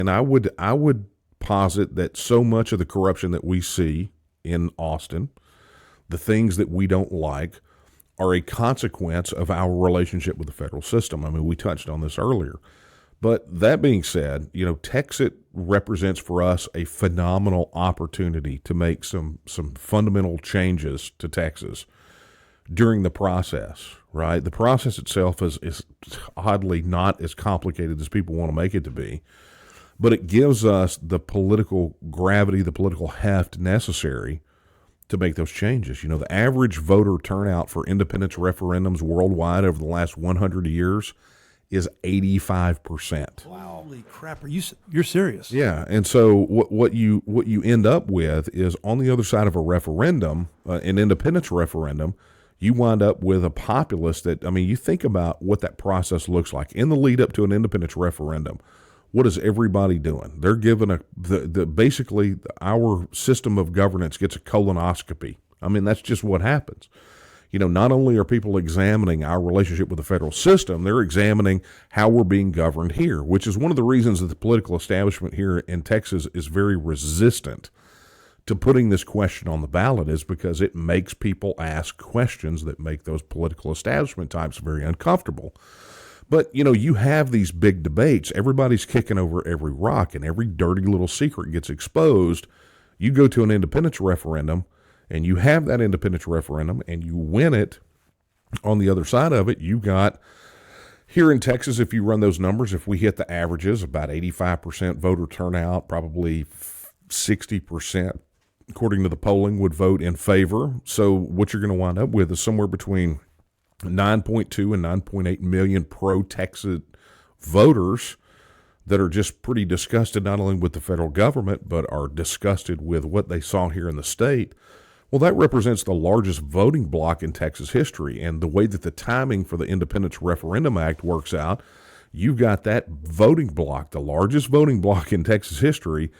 And I would posit that so much of the corruption that we see in Austin, the things that we don't like, are a consequence of our relationship with the federal system. I mean, we touched on this earlier. But that being said, Texas represents for us a phenomenal opportunity to make some fundamental changes to Texas during the process, right? The process itself is oddly not as complicated as people want to make it to be, but it gives us the political gravity, the political heft necessary to make those changes. The average voter turnout for independence referendums worldwide over the last 100 years is 85%. Wow. Holy crap. You're serious? Yeah, and so what you end up with is on the other side of a referendum, an independence referendum, you wind up with a populace that, I mean, you think about what that process looks like in the lead up to an independence referendum. What is everybody doing? They're given basically our system of governance gets a colonoscopy. I mean, that's just what happens. Not only are people examining our relationship with the federal system, they're examining how we're being governed here, which is one of the reasons that the political establishment here in Texas is very resistant to putting this question on the ballot, is because it makes people ask questions that make those political establishment types very uncomfortable. But, you have these big debates. Everybody's kicking over every rock, and every dirty little secret gets exposed. You go to an independence referendum, and you have that independence referendum, and you win it. On the other side of it, you got, here in Texas, if you run those numbers, if we hit the averages, about 85% voter turnout, probably 60%, according to the polling, would vote in favor. So what you're going to wind up with is somewhere between 9.2 and 9.8 million pro-Texas voters that are just pretty disgusted not only with the federal government, but are disgusted with what they saw here in the state. Well, that represents the largest voting bloc in Texas history. And the way that the timing for the Independence Referendum Act works out, you've got that voting bloc, the largest voting bloc in Texas history,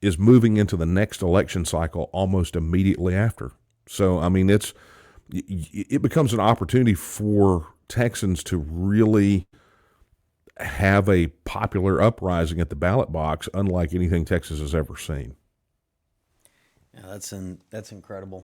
is moving into the next election cycle almost immediately after. So, I mean, it becomes an opportunity for Texans to really have a popular uprising at the ballot box, unlike anything Texas has ever seen. Yeah, that's incredible.